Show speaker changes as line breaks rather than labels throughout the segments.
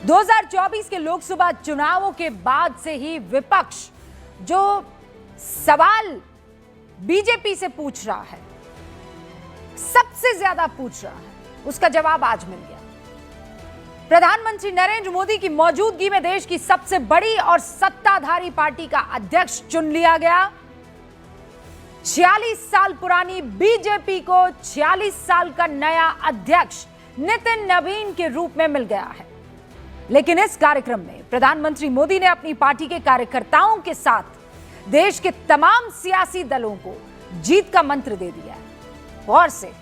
2024 के लोकसभा चुनावों के बाद से ही विपक्ष जो सवाल बीजेपी से पूछ रहा है, सबसे ज्यादा पूछ रहा है, उसका जवाब आज मिल गया। प्रधानमंत्री नरेंद्र मोदी की मौजूदगी में देश की सबसे बड़ी और सत्ताधारी पार्टी का अध्यक्ष चुन लिया गया। 46 साल पुरानी बीजेपी को 46 साल का नया अध्यक्ष नितिन नवीन के रूप में मिल गया है। लेकिन इस कार्यक्रम में प्रधानमंत्री मोदी ने अपनी पार्टी के कार्यकर्ताओं के साथ देश के तमाम सियासी दलों को जीत का मंत्र दे दिया है। गौर से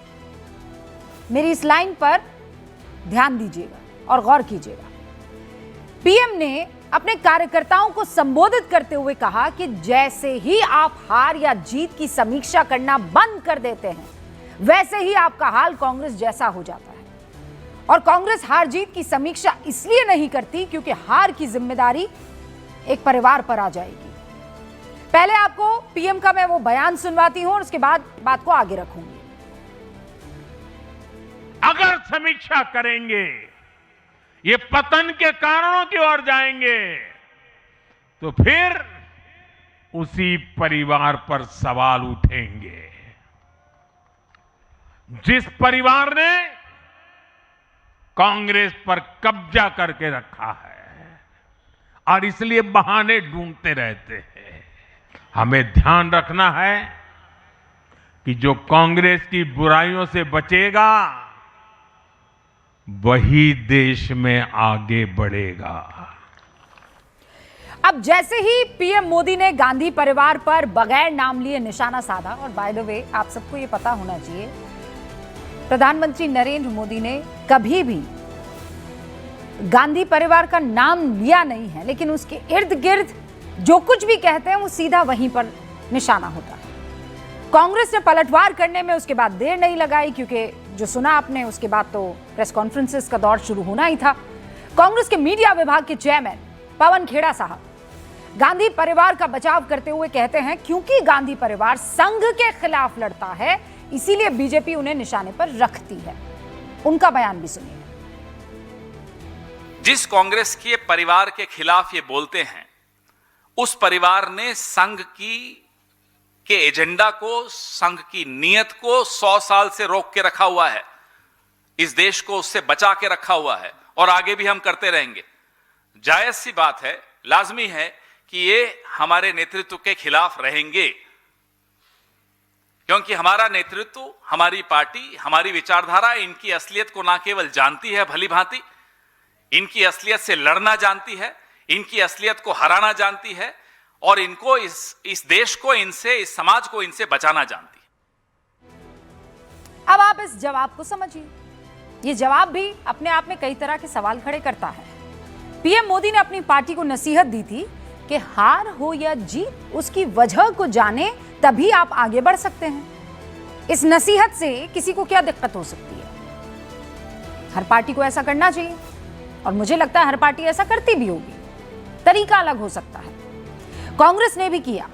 मेरी इस लाइन पर ध्यान दीजिएगा और गौर कीजिएगा। पीएम ने अपने कार्यकर्ताओं को संबोधित करते हुए कहा कि जैसे ही आप हार या जीत की समीक्षा करना बंद कर देते हैं, वैसे ही आपका हाल कांग्रेस जैसा हो जाता है। और कांग्रेस हार जीत की समीक्षा इसलिए नहीं करती क्योंकि हार की जिम्मेदारी एक परिवार पर आ जाएगी। पहले आपको पीएम का मैं वो बयान सुनवाती हूं और उसके बाद बात को आगे रखूंगी।
अगर समीक्षा करेंगे, ये पतन के कारणों की ओर जाएंगे, तो फिर उसी परिवार पर सवाल उठेंगे। जिस परिवार ने कांग्रेस पर कब्जा करके रखा है और इसलिए बहाने ढूंढते रहते हैं। हमें ध्यान रखना है कि जो कांग्रेस की बुराइयों से बचेगा, वही देश में आगे बढ़ेगा।
अब जैसे ही पीएम मोदी ने गांधी परिवार पर बगैर नाम लिए निशाना साधा, और बाय द वे आप सबको ये पता होना चाहिए, प्रधानमंत्री नरेंद्र मोदी ने कभी भी गांधी परिवार का नाम लिया नहीं है, लेकिन उसके इर्द गिर्द जो कुछ भी कहते हैं वो सीधा वहीं पर निशाना होता है। कांग्रेस ने पलटवार करने में उसके बाद देर नहीं लगाई, क्योंकि जो सुना आपने उसके बाद तो प्रेस कॉन्फ्रेंसेस का दौर शुरू होना ही था। कांग्रेस के मीडिया विभाग के चेयरमैन पवन खेड़ा साहब गांधी परिवार का बचाव करते हुए कहते हैं, क्योंकि गांधी परिवार संघ के खिलाफ लड़ता है, इसीलिए बीजेपी उन्हें निशाने पर रखती है। उनका बयान भी सुनिए।
जिस कांग्रेस के परिवार के खिलाफ ये बोलते हैं, उस परिवार ने संघ के एजेंडा को, संघ की नीयत को 100 साल से रोक के रखा हुआ है। इस देश को उससे बचा के रखा हुआ है और आगे भी हम करते रहेंगे। जायज सी बात है, लाजमी है कि ये हमारे नेतृत्व के खिलाफ रहेंगे, क्योंकि हमारा नेतृत्व, हमारी पार्टी, हमारी विचारधारा इनकी असलियत को ना केवल जानती है भली भांति, इनकी असलियत से लड़ना जानती है, इनकी असलियत को हराना जानती है और इनको इस देश को इनसे, इस समाज को इनसे बचाना जानती है।
अब आप इस जवाब को समझिए। ये जवाब भी अपने आप में कई तरह के सवाल खड़े करता है। पीएम मोदी ने अपनी पार्टी को नसीहत दी थी कि हार हो या जीत, उसकी वजह को जाने, तभी आप आगे बढ़ सकते हैं। इस नसीहत से किसी को क्या दिक्कत हो सकती है? हर पार्टी को ऐसा करना चाहिए और मुझे लगता है हर पार्टी ऐसा करती भी होगी, तरीका अलग हो सकता है। कांग्रेस ने भी किया।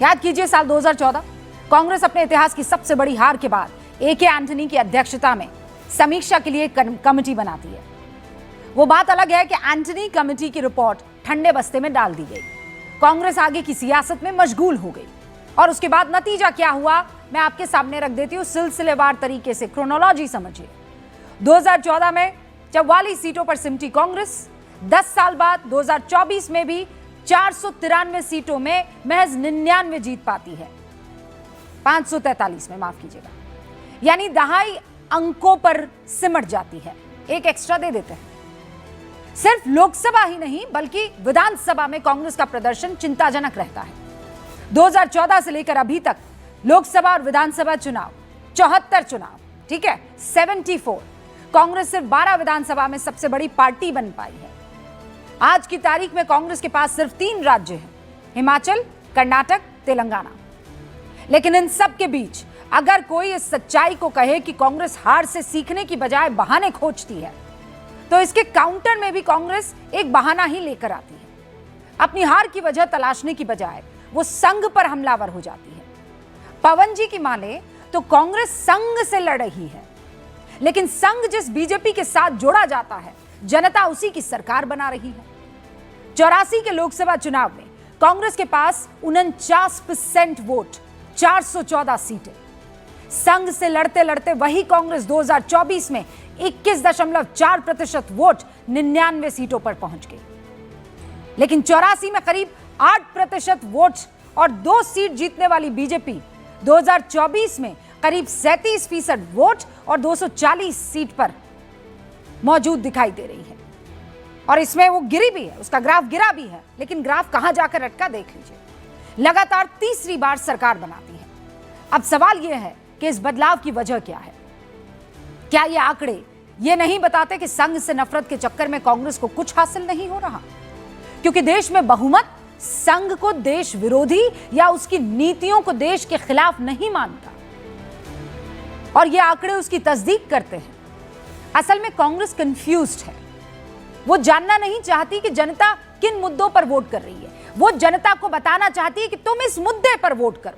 याद कीजिए साल 2014 कांग्रेस अपने इतिहास की सबसे बड़ी हार के बाद ए के एंटनी की अध्यक्षता में समीक्षा के लिए कमेटी बनाती है। वो बात अलग है कि एंटनी कमेटी की रिपोर्ट ठंडे बस्ते में डाल दी गई। कांग्रेस आगे की सियासत में मशगूल हो गई और उसके बाद नतीजा क्या हुआ मैं आपके सामने रख देती हूँ। सिलसिलेवार तरीके से क्रोनोलॉजी समझिए। 2014 में 44 सीटों पर सिमटी कांग्रेस। 10 साल बाद 2024 में भी 493 सीटों में महज 99 जीत पाती है। 543 में, माफ कीजिएगा, यानी दहाई अंकों पर सिमट जाती है। एक एक्स्ट्रा दे देते हैं। सिर्फ लोकसभा ही नहीं बल्कि विधानसभा में कांग्रेस का प्रदर्शन चिंताजनक रहता है। 2014 से लेकर अभी तक लोकसभा और विधानसभा चुनाव 74 चुनाव, ठीक है, 74। कांग्रेस सिर्फ 12 विधानसभा में सबसे बड़ी पार्टी बन पाई है। आज की तारीख में कांग्रेस के पास सिर्फ 3 राज्य हैं, हिमाचल, कर्नाटक, तेलंगाना। लेकिन इन सब के बीच अगर कोई इस सच्चाई को कहे कि कांग्रेस हार से सीखने की बजाय बहाने खोजती है, तो इसके काउंटर में भी कांग्रेस एक बहाना ही लेकर आती है। अपनी हार की वजह तलाशने की बजाय वो संघ पर हमलावर हो जाती है। पवन जी की माने तो कांग्रेस संघ से लड़ रही है, लेकिन संघ जिस बीजेपी के साथ जोड़ा जाता है, जनता उसी की सरकार बना रही है। 84 के लोकसभा चुनाव में कांग्रेस के पास 49% वोट, 414 सीटें। संघ से लड़ते लड़ते वही कांग्रेस 2024 में 21.4% वोट 99 सीटों पर पहुंच गई। लेकिन 84 में करीब 8% वोट और 2 सीट जीतने वाली बीजेपी 2024 में करीब 37% वोट और 240 सीट पर मौजूद दिखाई दे रही है। और इसमें वो गिरी भी है, उसका ग्राफ गिरा भी है, लेकिन ग्राफ कहां जाकर अटका देख लीजिए। लगातार तीसरी बार सरकार बनाती है। अब सवाल यह है कि इस बदलाव की वजह क्या है। क्या ये आंकड़े ये नहीं बताते कि संघ से नफरत के चक्कर में कांग्रेस को कुछ हासिल नहीं हो रहा? क्योंकि देश में बहुमत संघ को देश विरोधी या उसकी नीतियों को देश के खिलाफ नहीं मानता, और ये आंकड़े उसकी तस्दीक करते हैं। असल में कांग्रेस कंफ्यूज्ड है। वो जानना नहीं चाहती कि जनता किन मुद्दों पर वोट कर रही है। वो जनता को बताना चाहती है कि तुम इस मुद्दे पर वोट करो।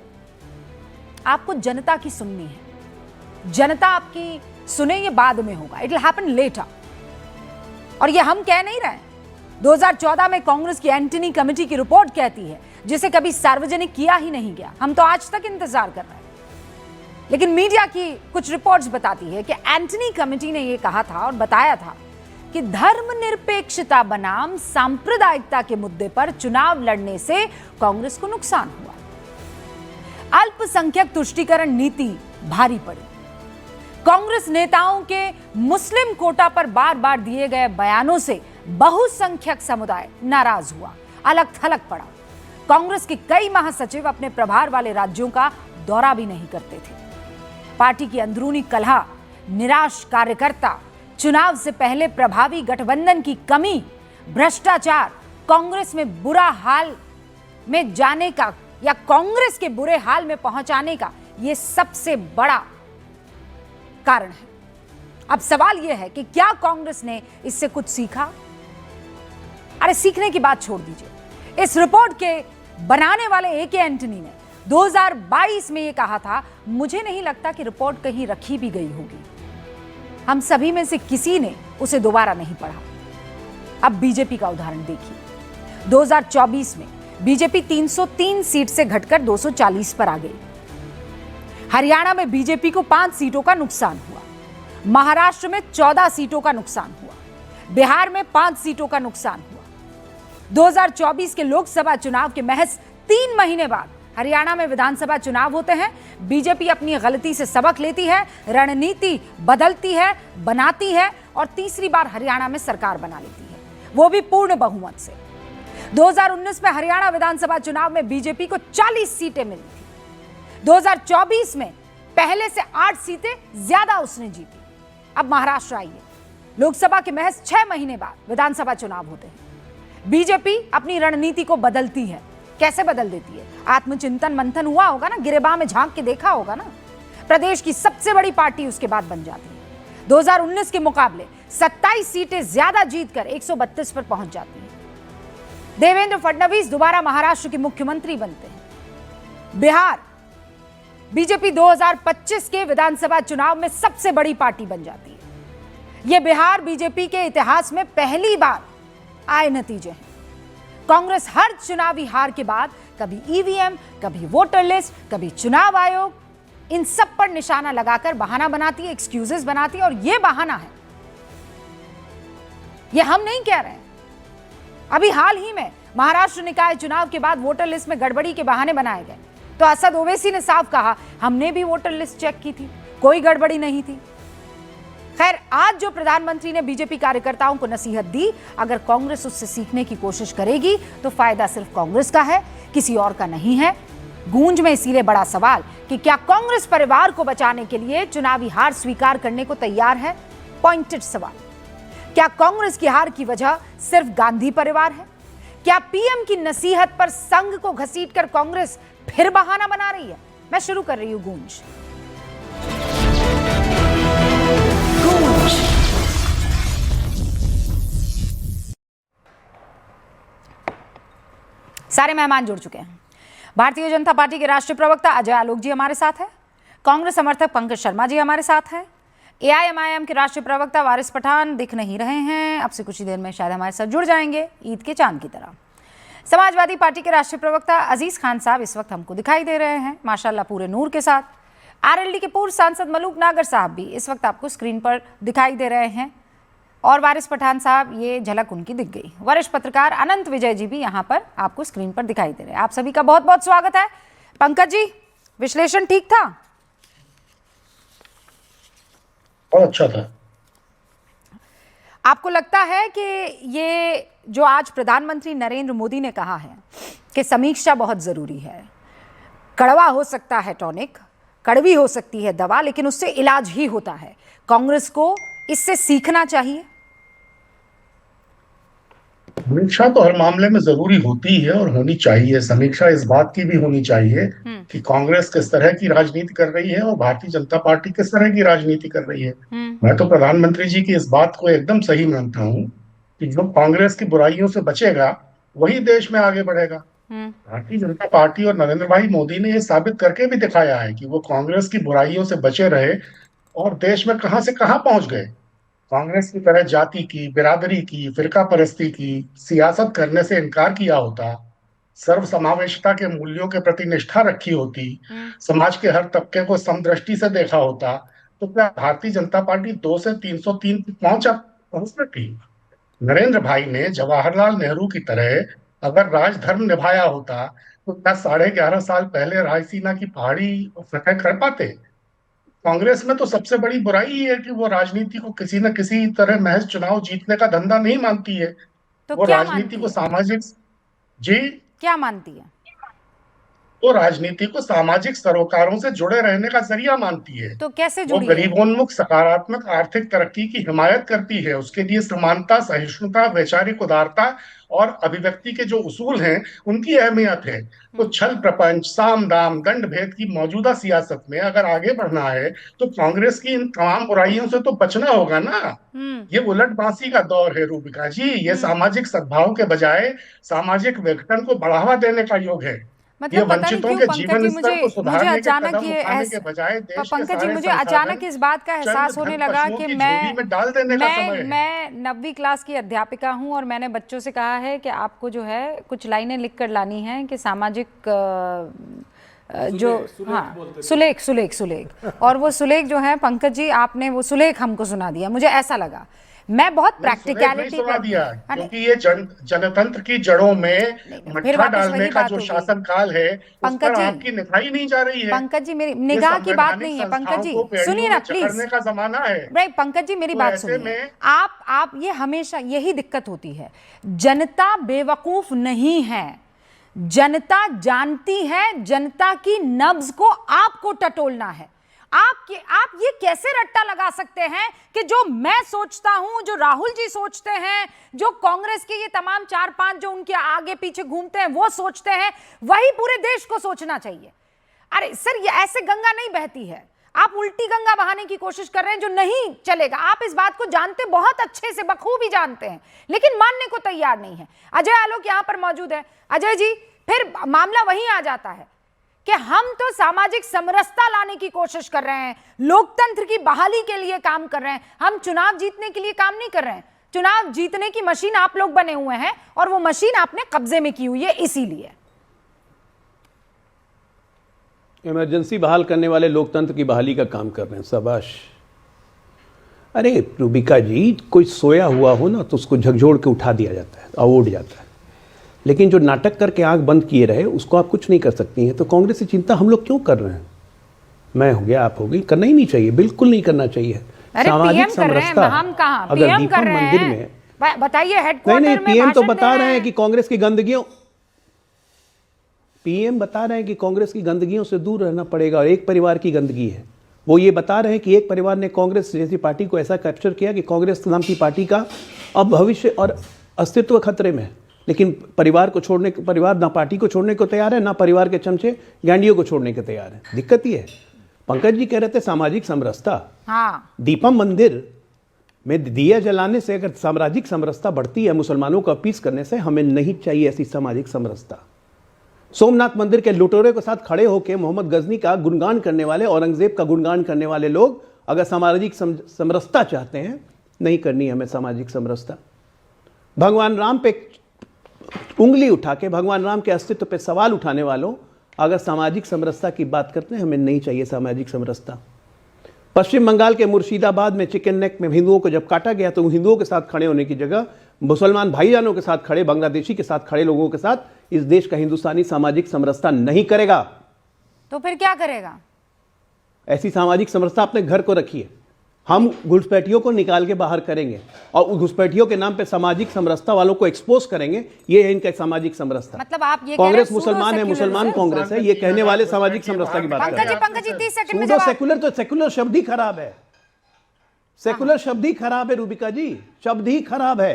आपको जनता की सुननी है। जनता आपकी सुने ये बाद में होगा, इट विल हैपन लेटर। और ये हम कह नहीं रहे। 2014 में कांग्रेस की एंटनी कमेटी की रिपोर्ट कहती है, जिसे कभी सार्वजनिक किया ही नहीं गया। हम तो आज तक इंतजार कर रहे हैं। लेकिन मीडिया की कुछ रिपोर्ट्स बताती है कि एंटनी कमेटी ने यह कहा था और बताया था कि धर्मनिरपेक्षता बनाम सांप्रदायिकता के मुद्दे पर चुनाव लड़ने से कांग्रेस को नुकसान हुआ। अल्पसंख्यक तुष्टीकरण नीति भारी पड़ी। कांग्रेस नेताओं के मुस्लिम कोटा पर बार बार दिए गए बयानों से बहुसंख्यक समुदाय नाराज हुआ, अलग थलग पड़ा। कांग्रेस के कई महासचिव अपने प्रभार वाले राज्यों का दौरा भी नहीं करते थे। पार्टी की अंदरूनी कलह, निराश कार्यकर्ता, चुनाव से पहले प्रभावी गठबंधन की कमी, भ्रष्टाचार, कांग्रेस में बुरा हाल में जाने का या कांग्रेस के बुरे हाल में पहुंचाने का यह सबसे बड़ा कारण है। अब सवाल यह है कि क्या कांग्रेस ने इससे कुछ सीखा? अरे सीखने की बात छोड़ दीजिए। इस रिपोर्ट के बनाने वाले ए.के. एंटनी ने 2022 में यह कहा था, मुझे नहीं लगता कि रिपोर्ट कहीं रखी भी गई होगी। हम सभी में से किसी ने उसे दोबारा नहीं पढ़ा। अब बीजेपी का उदाहरण देखिए। 2024 में बीजेपी 303 सीट से घटकर 240 पर आ गई। हरियाणा में बीजेपी को 5 सीटों का नुकसान हुआ। महाराष्ट्र में 14 सीटों का नुकसान हुआ। बिहार में 5 सीटों का नुकसान हुआ। 2024 के लोकसभा चुनाव के महज 3 महीने बाद हरियाणा में विधानसभा चुनाव होते हैं। बीजेपी अपनी गलती से सबक लेती है, रणनीति बदलती है, बनाती है और तीसरी बार हरियाणा में सरकार बना लेती है, वो भी पूर्ण बहुमत से। 2019 में हरियाणा विधानसभा चुनाव में बीजेपी को 40 सीटें मिली थी। 2024 में पहले से 8 सीटें ज्यादा उसने जीती। अब महाराष्ट्र आई है। लोकसभा के महज 6 महीने बाद विधानसभा चुनाव होते हैं। बीजेपी अपनी रणनीति को बदलती है। कैसे बदल देती है? आत्मचिंतन मंथन हुआ होगा ना, गिरेबां में झांक के देखा होगा ना। प्रदेश की सबसे बड़ी पार्टी उसके बाद बन जाती है। 2019 के मुकाबले 27 सीटें ज्यादा जीतकर 132 पर पहुंच जाती है। देवेंद्र फडणवीस दोबारा महाराष्ट्र के मुख्यमंत्री बनते हैं। बिहार बीजेपी 2025 के विधानसभा चुनाव में सबसे बड़ी पार्टी बन जाती है। यह बिहार बीजेपी के इतिहास में पहली बार आए नतीजे हैं। कांग्रेस हर चुनावी हार के बाद कभी ईवीएम, कभी वोटर लिस्ट, कभी चुनाव आयोग, इन सब पर निशाना लगाकर बहाना बनाती है, एक्सक्यूजेस बनाती है। और यह बहाना है, यह हम नहीं कह रहे हैं। अभी हाल ही में महाराष्ट्र निकाय चुनाव के बाद वोटर लिस्ट में गड़बड़ी के बहाने बनाए गए, तो असद ओवैसी ने साफ कहा, हमने भी वोटर लिस्ट चेक की थी, कोई गड़बड़ी नहीं थी। खैर, आज जो प्रधानमंत्री ने बीजेपी कार्यकर्ताओं को नसीहत दी, अगर कांग्रेस उससे सीखने की कोशिश करेगी तो फायदा सिर्फ कांग्रेस का है, किसी और का नहीं है। गूंज में इसीलिए बड़ा सवाल कि क्या कांग्रेस परिवार को बचाने के लिए चुनावी हार स्वीकार करने को तैयार है? पॉइंटेड सवाल। क्या कांग्रेस की हार की वजह सिर्फ गांधी परिवार है? क्या पीएम की नसीहत पर संघ को घसीटकर कांग्रेस फिर बहाना बना रही है? मैं शुरू कर रही हूं गूंज। सारे मेहमान जुड़ चुके हैं। भारतीय जनता पार्टी के राष्ट्रीय प्रवक्ता अजय आलोक जी हमारे साथ हैं। कांग्रेस समर्थक पंकज शर्मा जी हमारे साथ हैं। एआईएमआईएम के राष्ट्रीय प्रवक्ता वारिस पठान दिख नहीं रहे हैं, अब से कुछ ही देर में शायद हमारे साथ जुड़ जाएंगे ईद के चांद की तरह। समाजवादी पार्टी के राष्ट्रीय प्रवक्ता अजीज खान साहब इस वक्त हमको दिखाई दे रहे हैं माशाल्लाह पूरे नूर के साथ। आरएलडी के पूर्व सांसद मलूक नागर साहब भी इस वक्त आपको स्क्रीन पर दिखाई दे रहे हैं और वारिस पठान साहब ये झलक उनकी दिख गई। वरिष्ठ पत्रकार अनंत विजय जी भी यहाँ पर आपको स्क्रीन पर दिखाई दे रहे हैं। आप सभी का बहुत बहुत स्वागत है। पंकज जी, विश्लेषण ठीक था?
बहुत अच्छा था।
आपको लगता है कि ये जो आज प्रधानमंत्री नरेंद्र मोदी ने कहा है कि समीक्षा बहुत जरूरी है, कड़वा हो सकता है टॉनिक, कड़वी हो सकती है दवा, लेकिन उससे इलाज ही होता है, कांग्रेस को इससे सीखना चाहिए?
समीक्षा तो हर मामले में जरूरी होती है और होनी चाहिए। समीक्षा इस बात की भी होनी चाहिए कि कांग्रेस किस तरह की राजनीति कर रही है और भारतीय जनता पार्टी किस तरह की राजनीति कर रही है। मैं तो प्रधानमंत्री जी की इस बात को एकदम सही मानता हूँ कि जो कांग्रेस की बुराइयों से बचेगा वही देश में आगे बढ़ेगा। भारतीय जनता पार्टी और नरेंद्र भाई मोदी ने ये साबित करके भी दिखाया है कि वो कांग्रेस की बुराइयों से बचे रहे और देश में कहां से कहां पहुंच गए। कांग्रेस की तरह जाति की, बिरादरी की, फिरका परस्ती की सियासत करने से इनकार किया होता, सर्वसमावेशिता के मूल्यों के प्रति निष्ठा रखी होती, समाज के हर तबके को समदृष्टि से देखा होता, तो क्या भारतीय जनता पार्टी 2 से 303 पहुंच सकती? नरेंद्र भाई ने जवाहरलाल नेहरू की तरह अगर राजधर्म निभाया होता तो क्या 11.5 साल पहले रायसीना की पहाड़ी फतह कर पाते? कांग्रेस में तो सबसे बड़ी बुराई ही है कि वो राजनीति को किसी न किसी तरह महज चुनाव जीतने का धंधा नहीं मानती है।
तो
वो
क्या
राजनीति को सामाजिक
क्या मानती है?
वो राजनीति को सामाजिक सरोकारों से जुड़े रहने का जरिया मानती है।
तो कैसे
वो
जुड़ी है?
गरीबोन्मुख सकारात्मक आर्थिक तरक्की की हिमायत करती है। उसके लिए समानता, सहिष्णुता, वैचारिक उदारता और अभिव्यक्ति के जो उसूल हैं उनकी अहमियत है। तो छल प्रपंच, साम दाम, दंड भेद की मौजूदा सियासत में अगर आगे बढ़ना है तो कांग्रेस की इन तमाम बुराइयों से तो बचना होगा ना। ये उलट बांसी का दौर है रूबिका जी। ये सामाजिक सद्भाव के बजाय सामाजिक विघटन को बढ़ावा देने का युग है।
मतलब पता नहीं क्यों पंकज जी मुझे अचानक ये पंकज जी मुझे अचानक इस बात का एहसास होने लगा कि मैं 9वीं क्लास की अध्यापिका हूं और मैंने बच्चों से कहा है कि आपको जो है कुछ लाइनें लिख कर लानी है कि सामाजिक जो सुलेख और वो सुलेख जो है पंकज जी आपने वो सुलेख हमको सुना दिया। मुझे ऐसा लगा, मैं बहुत प्रैक्टिकलिटी
सुना दिया क्योंकि ये जनतंत्र की जड़ों में मट्ठा डालने का जो शासन काल है उस पर आपकी निगाह नहीं जा रही है।
पंकज जी मेरी निगाह की बात नहीं है। पंकज जी सुनिए ना प्लीज,
का जमाना है।
नहीं पंकज जी मेरी बात सुनिए। आप ये हमेशा यही दिक्कत होती है, जनता बेवकूफ नहीं है, जनता जानती है, जनता की नब्ज को आपको टटोलना है। आप ये कैसे रट्टा लगा सकते हैं कि जो मैं सोचता हूं, जो राहुल जी सोचते हैं, जो कांग्रेस के ये तमाम 4-5 जो उनके आगे पीछे घूमते हैं वो सोचते हैं, वही पूरे देश को सोचना चाहिए। अरे सर ये ऐसे गंगा नहीं बहती है, आप उल्टी गंगा बहाने की कोशिश कर रहे हैं जो नहीं चलेगा। आप इस बात को जानते बहुत अच्छे से, बखूबी जानते हैं, लेकिन मानने को तैयार नहीं है। अजय आलोक यहां पर मौजूद है। अजय जी, फिर मामला वहीं आ जाता है कि हम तो सामाजिक समरसता लाने की कोशिश कर रहे हैं, लोकतंत्र की बहाली के लिए काम कर रहे हैं, हम चुनाव जीतने के लिए काम नहीं कर रहे हैं। चुनाव जीतने की मशीन आप लोग बने हुए हैं और वो मशीन आपने कब्जे में की हुई है, इसीलिए
इमरजेंसी बहाल करने वाले लोकतंत्र की बहाली का काम कर रहे हैं। शाबाश। अरे रूबिका जी, कोई सोया हुआ हो ना तो उसको झकझोर के उठा दिया जाता है और उठ जाता है, लेकिन जो नाटक करके आंख बंद किए रहे उसको आप कुछ नहीं कर सकती हैं। तो कांग्रेस की चिंता हम लोग क्यों कर रहे हैं? मैं हो गया, आप हो गई, करना ही नहीं चाहिए, बिल्कुल नहीं करना चाहिए।
सामाजिक समरसता अगर दीपम मंदिर में बताइए, हेडक्वार्टर
नहीं पीएम तो बता रहे हैं कि कांग्रेस की गंदगियों, पीएम बता रहे हैं कि कांग्रेस की गंदगियों से दूर रहना पड़ेगा और एक परिवार की गंदगी है। वो ये बता रहे हैं कि एक परिवार ने कांग्रेस जैसी पार्टी को ऐसा कैप्चर किया कि कांग्रेस नाम की पार्टी का अब भविष्य और अस्तित्व खतरे में है। लेकिन परिवार ना पार्टी को छोड़ने को तैयार है, ना परिवार के चमचे गैंडियों को छोड़ने को तैयार है। दिक्कत ये है। पंकज जी कह रहे थे सामाजिक समरसता।
हाँ।
दीपम मंदिर में दिया जलाने से अगर सामाजिक समरसता बढ़ती है, मुसलमानों को अपीस करने से, हमें नहीं चाहिए ऐसी सामाजिक समरसता। सोमनाथ मंदिर के लुटेरों के साथ खड़े होकर मोहम्मद गजनी का गुणगान करने वाले, औरंगजेब का गुणगान करने वाले लोग अगर सामाजिक समरसता चाहते हैं, नहीं करनी है हमें सामाजिक समरसता। भगवान राम पे उंगली उठा के, भगवान राम के अस्तित्व पे सवाल उठाने वालों, अगर सामाजिक समरसता की बात करते हैं, हमें नहीं चाहिए सामाजिक समरसता। पश्चिम बंगाल के मुर्शिदाबाद में चिकन नेक में हिंदुओं को जब काटा गया तो हिंदुओं के साथ खड़े होने की जगह मुसलमान भाईजानों के साथ खड़े, बांग्लादेशी के साथ खड़े लोगों के साथ इस देश का हिंदुस्तानी सामाजिक समरसता नहीं करेगा।
तो फिर क्या करेगा?
ऐसी सामाजिक समरसता अपने घर को रखिए। हम घुसपैठियों को निकाल के बाहर करेंगे और उस घुसपैठियों के नाम पे सामाजिक समरसता वालों को एक्सपोज करेंगे। ये है इनका सामाजिक समरसता।
मतलब आप ये
कांग्रेस
कह रहे हैं
मुसलमान है, मुसलमान कांग्रेस है, ये कहने वाले सामाजिक समरसता की बात कर रहे हैं।
पंकज जी 30 सेकंड में
सूडो
जवाब।
सेकुलर, तो सेकुलर शब्द ही खराब है। सेकुलर शब्द ही खराब है रूबिका जी, शब्द ही खराब है।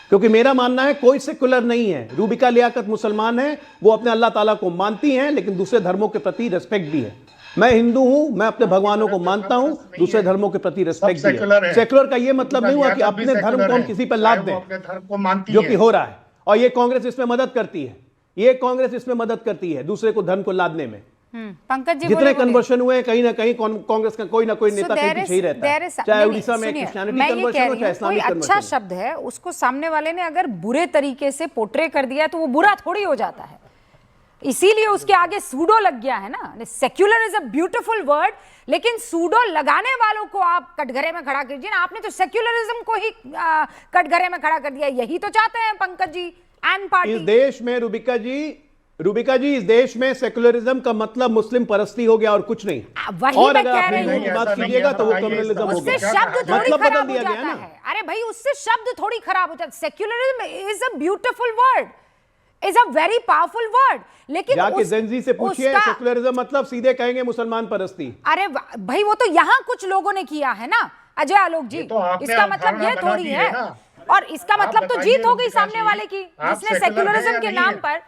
क्योंकि मेरा मानना है कोई सेकुलर नहीं है। रूबिका लियाकत मुसलमान है, वो अपने अल्लाह ताला को मानती हैं, लेकिन दूसरे धर्मों के प्रति रेस्पेक्ट भी है। मैं हिंदू हूं, मैं अपने भगवानों को मानता हूं, दूसरे धर्मों के प्रति रेस्पेक्ट भी है। सेकुलर का ये मतलब नहीं हुआ कि अपने धर्म को हम किसी पर लाद दें, जो कि हो रहा है। और ये कांग्रेस इसमें मदद करती है, ये कांग्रेस इसमें मदद करती है दूसरे को धर्म को लादने में।
पंकज जी
जितने कन्वर्शन हुए कहीं ना कहीं कांग्रेस का कोई ना कोई नेता कहीं पीछे ही रहता है, चाहे उड़ीसा में क्रिश्चियनिटी कन्वर्शन हो, चाहे इस्लामिक कन्वर्शन।
अच्छा शब्द है, उसको सामने वाले ने अगर बुरे तरीके से पोर्ट्रे कर दिया तो वो बुरा थोड़ी हो जाता है। इसीलिए उसके आगे सूडो लग गया है ना। Secular is a beautiful word, लेकिन सूडो लगाने वालों को आप कटघरे में खड़ा कीजिए ना। आपने तो सेक्युलरिज्म को ही कटघरे में खड़ा कर दिया। यही तो चाहते हैं पंकज जी एंड पार्टी।
इस देश में रूबिका जी, इस देश में सेकुलरिज्म का मतलब मुस्लिम परस्ती हो गया और कुछ नहीं।
वही
और
मैं
अगर
कह
आप
रही
हिंदू की
हूं,
बात कीजिएगा तो वो कम्युनलिज्म हो
उससे
गया।
शब्द थोड़ी
मतलब बदल
खराब हो
दिया गया
जाता
ना।
है। अरे भाई, उससे शब्द थोड़ी खराब हो जाता है। Secularism is a beautiful word, is a very powerful word, लेकिन
जाके जेनजी से पूछिए सेकुलरिज्म मतलब सीधे कहेंगे मुसलमान परस्ती।
अरे भाई, वो तो यहाँ कुछ लोगों ने किया है ना अजय आलोक जी। इसका मतलब ये थोड़ी है, और इसका मतलब तो जीत हो गई सामने वाले की, जिसने सेक्युलरिज्म के नाम पर।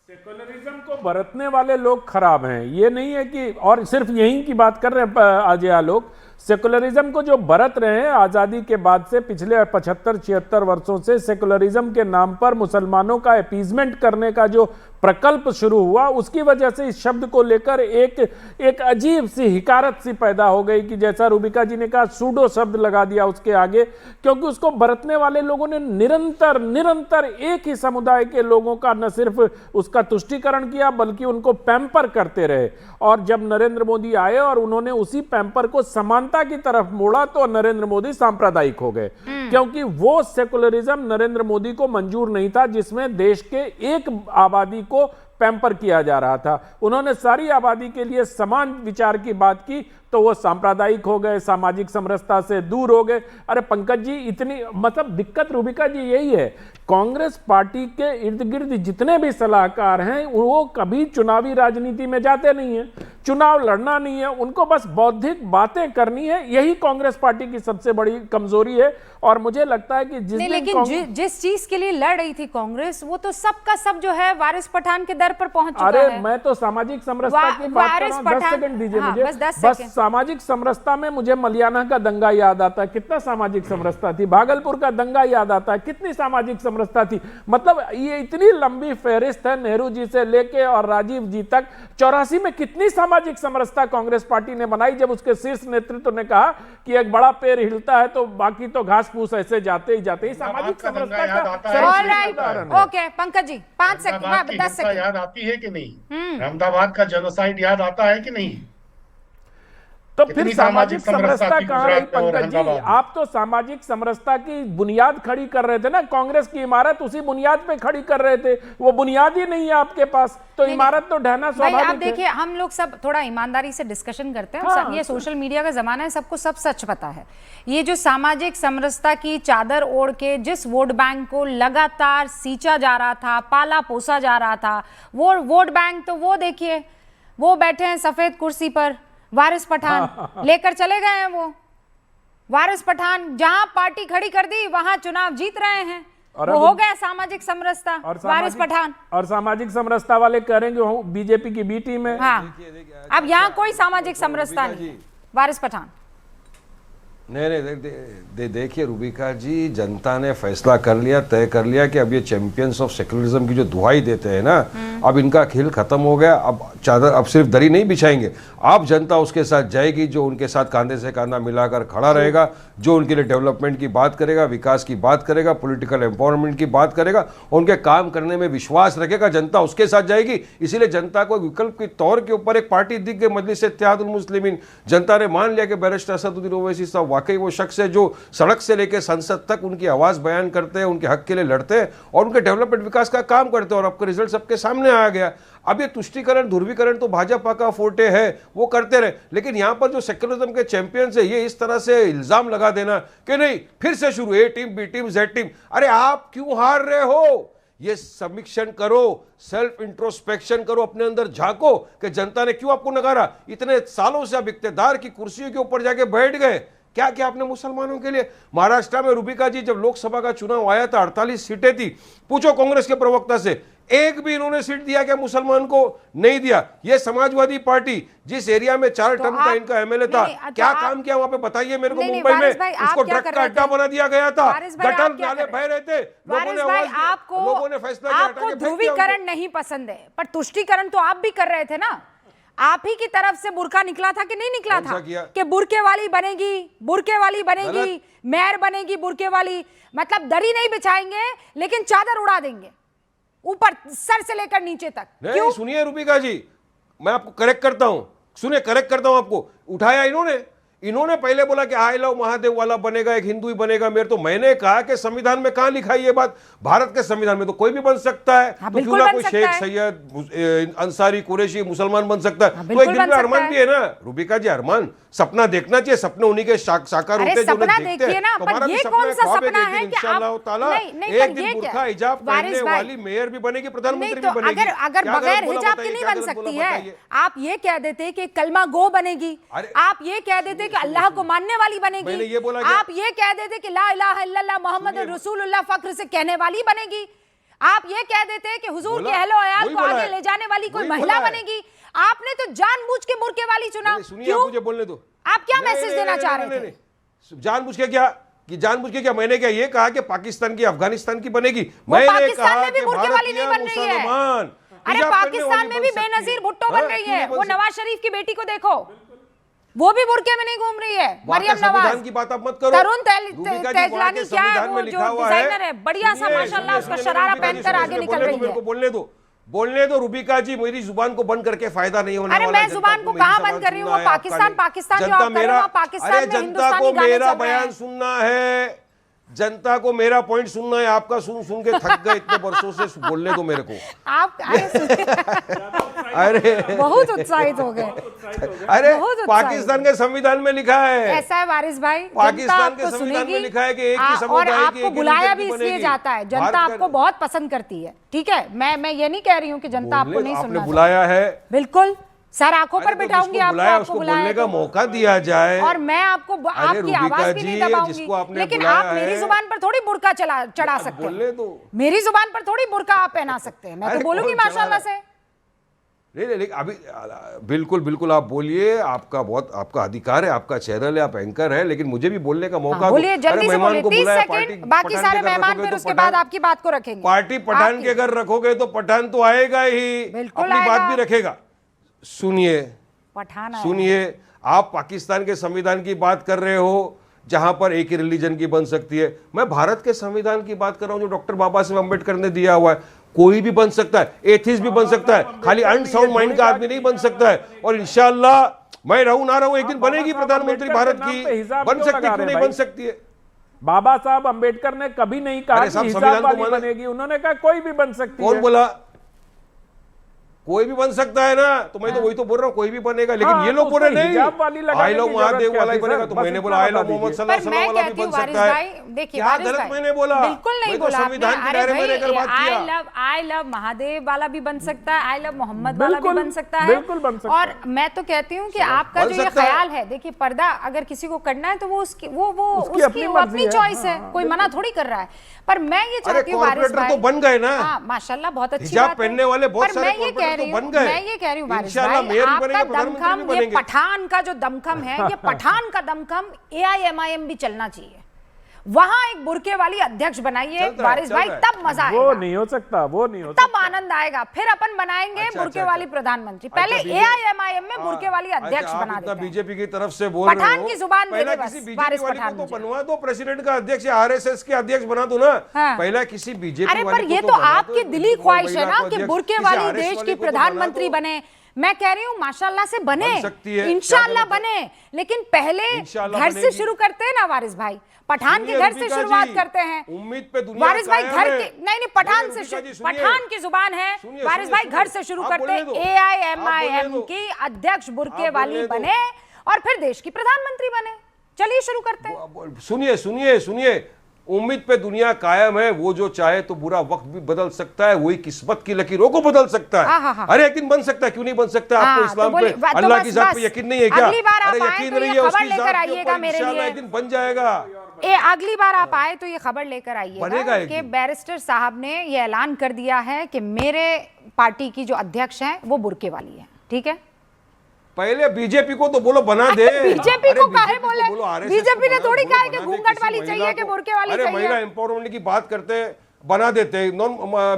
सेकुलरिज्म को बरतने वाले लोग खराब हैं, ये नहीं है कि, और सिर्फ यहीं की बात कर रहे हैं अजय आलोक। सेकुलरिज्म को जो बरत रहे हैं आज़ादी के बाद से पिछले 75-76 वर्षों से, सेकुलरिज्म के नाम पर मुसलमानों का अपीजमेंट करने का जो प्रकल्प शुरू हुआ, उसकी वजह से इस शब्द को लेकर एक अजीब सी हिकारत सी पैदा हो गई कि जैसा रूबिका जी ने कहा, सूडो शब्द लगा दिया उसके आगे, क्योंकि उसको बरतने वाले लोगों ने निरंतर एक ही समुदाय के लोगों का न सिर्फ उसका तुष्टीकरण किया, बल्कि उनको पैम्पर करते रहे। और जब नरेंद्र मोदी आए और उन्होंने उसी पैम्पर को समानता की तरफ मोड़ा, तो नरेंद्र मोदी सांप्रदायिक हो गए, क्योंकि वो सेकुलरिज्म नरेंद्र मोदी को मंजूर नहीं था जिसमें देश के एक आबादी को पैम्पर किया जा रहा था। उन्होंने सारी आबादी के लिए समान विचार की बात की, तो वो सांप्रदायिक हो गए, सामाजिक समरसता से दूर हो गए। अरे पंकज जी, इतनी मतलब दिक्कत रूबिका जी यही है, कांग्रेस पार्टी के इर्द गिर्द जितने भी सलाहकार हैं वो कभी चुनावी राजनीति में जाते नहीं हैं, चुनाव लड़ना नहीं है उनको, बस बौद्धिक बातें करनी है। यही कांग्रेस पार्टी की सबसे बड़ी कमजोरी है। और मुझे लगता है कि
जिस चीज के लिए लड़ रही थी कांग्रेस, वो तो सबका सब जो है वारिस पठान के दर पर पहुंच चुका है।
अरे मैं तो सामाजिक समरसता की बात कर रहा हूं, 10 सेकंड दीजिए मुझे। बस सामाजिक समरसता में मुझे मलियाना का दंगा याद आता है, कितना सामाजिक समरसता थी। भागलपुर का दंगा याद आता है, कितनी सामाजिक समरसता थी। मतलब ये इतनी लंबी फहरिस्त है, नेहरू जी से लेके और राजीव जी तक। 84 में कितनी सामाजिक समरसता कांग्रेस पार्टी ने बनाई, जब उसके शीर्ष नेतृत्व ने कहा कि एक बड़ा पेड़ हिलता है तो बाकी तो घास फूस ऐसे जाते ही सामाजिक समरसता का।
Okay Pankaj ji 5 second 10 second
याद आती है कि नहीं? अहमदाबाद का जेनोसाइड याद आता है कि नहीं?
तो फिर सामाजिक समरसता कहां रही पंकज जी? आप तो सामाजिक समरसता की बुनियाद खड़ी कर रहे थे ना, कांग्रेस की इमारत उसी बुनियाद पे खड़ी कर रहे थे। वो बुनियाद ही नहीं है आपके पास, तो इमारत तो ढहना स्वाभाविक है।
आप देखिए, हम लोग सब थोड़ा ईमानदारी से डिस्कशन करते हैं। हाँ, ये सोशल मीडिया का जमाना है, सबको सब सच पता है। ये जो सामाजिक समरसता की चादर ओढ़ के जिस वोट बैंक को लगातार सींचा जा रहा था, पाला पोसा जा रहा था, वो वोट बैंक तो वो देखिए, वो बैठे हैं सफेद कुर्सी पर, वारिस पठान लेकर चले गए हैं। वो वारिस पठान जहां पार्टी खड़ी कर दी वहां चुनाव जीत रहे हैं। वो हो गया सामाजिक समरसता, वारिस पठान।
और सामाजिक समरसता वाले कह रहे हैं कि बीजेपी की बी टीम है।
हाँ, अब यहाँ कोई सामाजिक समरसता नहीं, वारिस पठान।
नहीं, देखिए रूबिका जी, जनता ने फैसला कर लिया, तय कर लिया कि अब ये चैंपियंस ऑफ सेकुलरिज्म की जो दुहाई देते हैं ना, अब इनका खेल खत्म हो गया। अब चादर, अब सिर्फ दरी नहीं बिछाएंगे, अब जनता उसके साथ जाएगी जो उनके साथ कांधे से कांधा मिलाकर खड़ा रहेगा, जो उनके लिए डेवलपमेंट की बात करेगा, विकास की बात करेगा, पॉलिटिकल एम्पावरमेंट की बात करेगा, उनके काम करने में विश्वास रखेगा, जनता उसके साथ जाएगी। इसीलिए जनता को विकल्प के तौर के ऊपर एक पार्टी दिख गई, मजलिस इत्तेहादुल मुस्लिमीन। जनता ने मान लिया कि बैरिस्टर असदुद्दीन ओवैसी साहब वाकई वो शख्स है जो सड़क से लेकर संसद तक उनकी आवाज बयान करते हैं, उनके हक के लिए लड़ते हैं और उनके डेवलपमेंट विकास का काम करते हैं। और आपका रिजल्ट सबके सामने आ गया। अब ये तुष्टीकरण, ध्रुवीकरण तो भाजपा का फोर्टे है, वो करते रहे, लेकिन यहां पर जो सेक्युलरिज्म के चैंपियंस है, ये इस तरह से इल्जाम लगा देना कि नहीं फिर से शुरू, A team, B team, Z team. अरे आप क्यों हार रहे हो? ये समीक्षण करो, सेल्फ इंट्रोस्पेक्शन करो, अपने अंदर झांको कि जनता ने क्यों आपको नकारा। इतने सालों से आप इक्तेदार की कुर्सियों के ऊपर जाके बैठ गए, क्या क्या आपने मुसलमानों के लिए? महाराष्ट्र में रूबिका जी, जब लोकसभा का चुनाव आया था, 48 सीटें थी, पूछो कांग्रेस के प्रवक्ता से, एक भी इन्होंने सीट दिया क्या मुसलमान को? नहीं दिया। ये समाजवादी पार्टी जिस एरिया में 4 टर्म का इनका एमएलए था, क्या काम किया वहां पे बताइए मेरे को? मुंबई में उसको ड्रग का अड्डा बना दिया गया था, गटर नाले बह रहे थे, लोगों ने फैसला किया।
आपको ध्रुवीकरण नहीं पसंद है, पर तुष्टीकरण तो आप भी कर रहे थे ना। आप ही की तरफ से बुर्का निकला था कि नहीं निकला था कि बुर्के वाली बनेगी, बुर्के वाली बनेगी, मेयर बनेगी बुर्के वाली, मतलब दरी नहीं बिछाएंगे लेकिन चादर उड़ा देंगे ऊपर सर से लेकर नीचे तक।
नहीं, सुनिए रूबिका जी, मैं आपको करेक्ट करता हूं, सुनिए करेक्ट करता हूं आपको। उठाया इन्होंने पहले बोला कि आई लव महादेव वाला बनेगा, एक हिंदू ही बनेगा मेयर। तो मैंने कहा कि संविधान में कहां लिखा है ये बात? भारत के संविधान में तो कोई भी बन सकता है। तो क्यों ना कोई शेख, सैयद, अंसारी, कुरैशी, मुसलमान बन सकता है। तो एक दिल में अरमान भी है ना रूबिका जी, अरमान, सपना देखना चाहिए, सपने उन्हीं के साकार होते हैं जो उन्हें देखते हैं।
पर ये कौन सा सपना है कि
इंशाअल्लाह ताला एक दिन बुर्का हिजाब पहनने वाली मेयर भी बनेगी, प्रधानमंत्री भी बनेगी।
अगर बगैर हिजाब के नहीं बन सकती है। आप ये कह देते कि कलमा गो बनेगी, आप ये कह देते कि अल्लाह को मानने वाली बनेगी, आप ये कह देते कि ला इलाहा इल्लल्लाह मोहम्मद रसूलुल्लाह फख्र से कहने वाली बनेगी, आप ये कह देते कि हुजूर के अहलो अयाल को आगे ले जाने वाली कोई महिला बनेगी। आपने तो जानबूझ के बुर्के वाली चुना।
सुनिए, मुझे बोलने दो।
आप क्या मैसेज देना चाह रहे थे?
जानबूझ के क्या कि जानबूझ के क्या? मैंने क्या ये कहा कि पाकिस्तान की, अफगानिस्तान की बनेगी? मैंने
पाकिस्तान में भी बुर्के वाली नहीं बन रही है। अरे पाकिस्तान में भी बेनजीर भुट्टो बन रही है। वो नवाज शरीफ की बेटी को देखो, वो भी बुर्के में नहीं घूम रही है। मरियम नवाज
की बात आप मत करो।
तरुण तेजलानी क्या है, वो जो डिजाइनर है, बढ़िया सा माशाल्लाह, उसका शरारा पहनकर आगे निकल रही है।
बोलने दो रूबिका जी, मेरी जुबान को बंद करके फायदा नहीं होने वाला।
अरे मैं जुबान को कहां बंद कर रही हूं? वो पाकिस्तान जो आप कर रहे हो, पाकिस्तान में हिंदुस्तानी गाने
मेरा बयान सुनना है, जनता को मेरा पॉइंट सुनना है। आपका सुन के थक गए इतने वर्षों से, बोलने दो मेरे को।
आप
अरे
बहुत उत्साहित हो गए।
अरे पाकिस्तान के संविधान में लिखा है,
ऐसा है वारिस भाई,
पाकिस्तान के संविधान में लिखा है कि एक ही समुदाय
और आपको बुलाया भी इसलिए जाता है, जनता आपको बहुत पसंद करती है। ठीक है, मैं ये नहीं कह रही हूँ कि जनता आपको नहीं सुनना।
आपने बुलाया है,
बिल्कुल सर आंखों पर बिठाऊंगी आपको
बोलने का मौका दिया जाए,
और मैं आपको आपकी आवाज भी नहीं दबाऊंगी। लेकिन आप मेरी जुबान पर थोड़ी बुर्का चढ़ा सकते हैं, मेरी जुबान पर थोड़ी बुर्का आप पहना सकते हैं। मैं तो बोलूंगी माशाल्लाह से।
नहीं, अभी बिल्कुल आप बोलिए, आपका अधिकार है, आपका चैनल है, आप एंकर है, लेकिन मुझे भी बोलने का मौका दो।
बोलिए, जल्दी से बोलिए, 30 सेकंड, बाकी सारे मेहमान फिर उसके बाद आपकी बात को रखेंगे।
पार्टी पठान के घर रखोगे तो पठान तो आएगा ही, अपनी बात भी रखेगा। सुनिए, आप पाकिस्तान के संविधान की बात कर रहे हो जहां पर एक ही रिलीजन की बन सकती है। मैं भारत के संविधान की बात कर रहा हूं जो डॉक्टर बाबा साहेब अम्बेडकर ने दिया हुआ है। कोई भी बन सकता है, एथिस्ट भी बन सकता है, खाली अनसाउंड माइंड का आदमी नहीं बन सकता है। और इंशाअल्लाह मैं रहूं ना रहूं, एक दिन बनेगी प्रधानमंत्री भारत की, बन सकती है, नहीं बन सकती है।
बाबा साहब अम्बेडकर ने कभी नहीं कहा कि हिजाब वाली बनेगी, उन्होंने कहा कोई भी बन सकती है।
कौन बोला? कोई भी बन सकता है ना, तो मैं तो वही तो बोल रहा हूँ, कोई भी बनेगा। लेकिन ये लोग बोले नहीं आई लव महादेव वाला ही बनेगा, तो मैंने बोला आई लव मोहम्मद सल्लल्लाहु अलैहि वसल्लम वाला भी बन सकता है।
देखिए
क्या गलत मैंने बोला?
बिल्कुल नहीं बोला।
संविधान के दायरे में रहकर बात किया।
आई लव महादेव वाला भी बन सकता है, आई लव मोहम्मद वाला भी बन सकता है,
बिल्कुल बन सकता है।
और मैं तो कहती हूँ कि आपका जो ये ख्याल है, देखिए पर्दा अगर किसी को करना है तो वो उसकी अपनी चॉइस है, कोई मना थोड़ी कर रहा है। पर मैं ये चाहती हूँ वारिस भाई,
तो बन गए ना,
माशाल्लाह बहुत अच्छी
हिजाब पहनने वाले बहुत सारे
मैं ये कह रही हूँ वारिस भाई, आपका दमखम, ये पठान का जो दमखम है, ये पठान का दमखम AIMIM भी चलना चाहिए। वहां एक बुरके वाली अध्यक्ष बनाइए वारिस भाई, तब मजा आएगा।
वो नहीं हो सकता, वो नहीं हो सकता,
तब आनंद आएगा। फिर अपन बनाएंगे बुरके वाली प्रधानमंत्री। पहले एआईएमआईएम में बुरके वाली अध्यक्ष बना देते हैं।
बीजेपी की तरफ से बोल रहे हो,
पठान की जुबान दे दे बस,
किसी
वारिस
बीजेपी
पठान
वाली को तो बनवा दो प्रेसिडेंट का अध्यक्ष, आरएसएस के अध्यक्ष बना दो ना। पहला किसी बीजेपी
अरे पर ये तो आपकी दिली ख्वाहिश है ना कि बुरके वाली देश की प्रधानमंत्री बने। मैं कह रही हूँ माशाल्लाह से बने, इंशाल्लाह बने, लेकिन पहले घर से शुरू करते हैं ना वारिस भाई। पठान के घर से शुरुआत करते हैं।
उम्मीद पे दुनिया
वारिस भाई घर
है।
के नहीं पठान से, पठान की जुबान है। वारिस भाई घर से शुरू करते हैं। एआईएमआईएम की अध्यक्ष बुरके वाली बने और फिर देश की प्रधानमंत्री बने। चलिए शुरू करते हैं।
सुनिए सुनिए सुनिए, उम्मीद पे दुनिया कायम है। वो जो चाहे तो बुरा वक्त भी बदल सकता है, वही किस्मत की लकीरों को बदल सकता है। अरे एक दिन बन सकता है, क्यों नहीं बन सकता? आपको इस्लाम पे, अल्लाह की जात पे यकीन नहीं है क्या?
अगली बार
अरे
आप आए
यकीन
तो
नहीं
ये
है
खबर
उसकी
लेकर
जात के
आइएगा
ऊपर,
मेरे
इंशाल्लाह
लिए।
एक दिन बन जाएगा।
अगली बार आप आए तो ये खबर लेकर
बनेगा
आइएगा
एक
कि
दिन।
बैरिस्टर साहब ने ये ऐलान कर दिया है कि मेरे पार्टी की जो अध्यक्ष हैं वो बुरके वाली है। ठीक है,
पहले बीजेपी को तो बोलो बना दे।
बीजेपी
अरे
को काहे
बीजेपी
बोले?
बोलो, RSS
बीजेपी ने
को
थोड़ी
बोलो,
कहा है कि
बना दे
घूंघट
किसी
वाली
महिला
चाहिए कि
को।
बुरके वाली
अरे
चाहिए।
महिला एम्पावरमेंट की बात करते हैं, बना देते हैं नॉन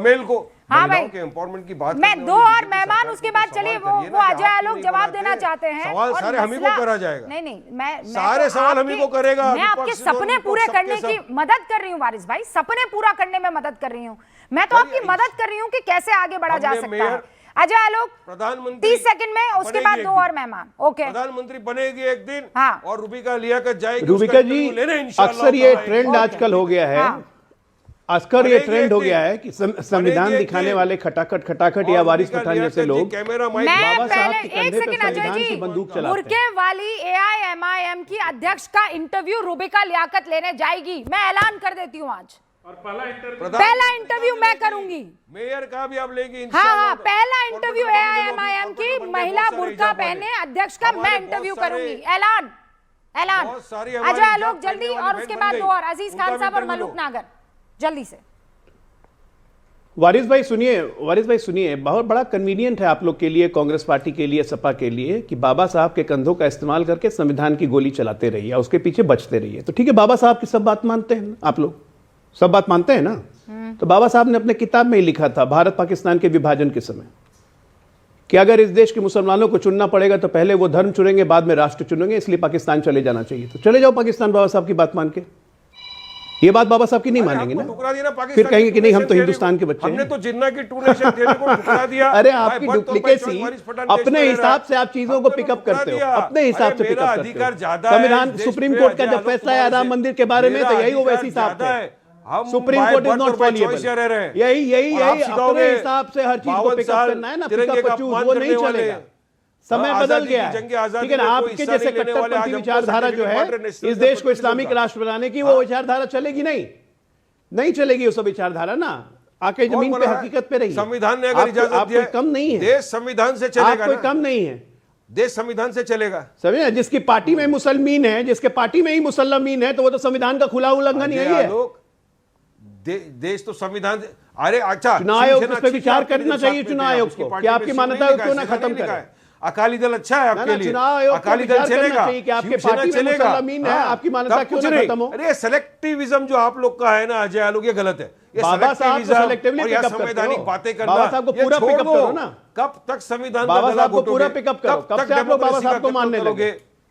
मेल को।
हाँ
महिलाओं
भाई,
के एम्पावरमेंट की बात
मैं
करने
दो
वाली
और
बीजेपी
मेहमान
सरकार
उसके
को
बाद
तो
चलिए
सवाल करिए
वो
ना कि
अजय
आप
लोग
क्यों
जवाब
नहीं
देना
बनाते?
चाहते हैं।
सवाल
और
सारे हम ही को
मसला-
करा जाएगा।
नहीं मैं
सारे
तो
सवाल हम ही
आपके-
को करेगा।
मैं आपके
विपक्ष
सपने
विरोध,
पूरे
सबके
करने
सब।
की मदद कर रही हूँ वारिस भाई, सपने पूरा करने में मदद कर रही हूँ। मैं तो आपकी मदद कर रही हूँ कि कैसे आगे बढ़ा जा
हमने
सकता है।
मेयर,
अजय आलोक
प्रधानमंत्री
30 सेकंड में, उसके बाद दो और मेहमान। ओके,
प्रधानमंत्री बनेगी एक दिन।
हाँ।
और रूबिका लियाकत जाएगी।
रूबिका जी, अक्सर ये ट्रेंड आजकल हो गया है, आजकल ये ट्रेंड हो गया है कि संविधान दिखाने वाले खटाखट या वारिस पठान जैसे लोग
कैमरा माइक
मैं
बाबा साहब
पहले
के
एक
कंधे पे
सेकंड अजय
संविधान
जी,
की बंदूक चलाते हैं।
बुरके वाली एआईएमआईएम की अध्यक्ष का इंटरव्यू रूबिका लियाकत लेने जाएगी। मैं ऐलान कर देती हूँ आज,
और पहला
पहला इंटरव्यू मैं करूंगी।
मेयर का भी आप लेंगे
हाँ, पहला इंटरव्यू एआईएमआईएम की महिला बुर्का पहने अध्यक्ष का मैं इंटरव्यू करूंगी। ऐलान अजय आलोक जल्दी, और उसके बाद दो और, अजीज खान साहब और मलूक नागर, जल्दी से।
वारिस भाई सुनिए, बहुत बड़ा कन्वीनियंट है आप लोग के लिए, कांग्रेस पार्टी के लिए, सपा के लिए, कि बाबा साहब के कंधों का इस्तेमाल करके संविधान की गोली चलाते रहिए, उसके पीछे बचते रहिए। तो ठीक है, बाबा साहब की सब बात मानते हैं आप लोग, सब बात मानते हैं ना? तो बाबा साहब ने अपने किताब में ही लिखा था भारत पाकिस्तान के विभाजन के समय कि अगर इस देश के मुसलमानों को चुनना पड़ेगा तो पहले वो धर्म चुनेंगे, बाद में राष्ट्र चुनेंगे, इसलिए पाकिस्तान चले जाना चाहिए। तो चले जाओ पाकिस्तान बाबा साहब की बात मान के। ये बात बाबा साहब की नहीं मानेंगे ना, फिर कहेंगे कि नहीं हम तो हिंदुस्तान के बच्चे
हमने
हैं।
तो जिन्ना की 2 नेशन थियरी को ठुकरा दिया।
अरे आपकी डुप्लीकेसी, अपने हिसाब से आप चीजों को पिकअप करते हो, अपने हिसाब से पिकअप करते हो। संविधान, सुप्रीम कोर्ट का जब फैसला है राम मंदिर के बारे में, तो यही वो वैसी साहब थे। Supreme Court is not fallible. यही अपने हिसाब से हर चीज को पिकअप करना है ना, पिकअप चूज वो नहीं चलेगा। समय बदल गया है, ठीक है ना? आपके जैसे कट्टरपंथी विचारधारा जो है इस देश को इस्लामिक राष्ट्र बनाने की, वो विचारधारा चलेगी नहीं चलेगी वो सब विचारधारा ना। आके जमीन पे हकीकत पे रही।
संविधान ने अगर इजाजत दी है,
कम नहीं है,
देश संविधान से चलेगा।
कोई कम नहीं है,
देश संविधान से चलेगा।
समझे? जिसकी पार्टी में मुसलमान है, जिसके पार्टी में ही मुसलमान है, तो वो तो संविधान का खुला उल्लंघन यही है।
देश तो संविधान, अरे अच्छा,
चुनाव आयोग इस पे विचार करना चाहिए। चुनाव आयोग को क्या आपकी मान्यता क्यों ना खत्म करे?
अकाली दल अच्छा है आपके लिए,
चुनाव आयोग
अकाली दल चलेगा
कि आपके पार्टी में मुसलमान है, आपकी मान्यता क्यों ना खत्म हो?
अरे सेलेक्टिविज्म जो आप लोग का है ना अजय आलोक, ये गलत है। ये
बाबा साहब को सेलेक्टिवली
और
पिकअप
संवैधानिक बातें करना,
बाबा साहब को पूरा पिकअप करो ना।
कब तक संविधान
बाबा साहब को पूरा पिकअप करो, कब से आप लोग बाबा साहब को मानने लगे?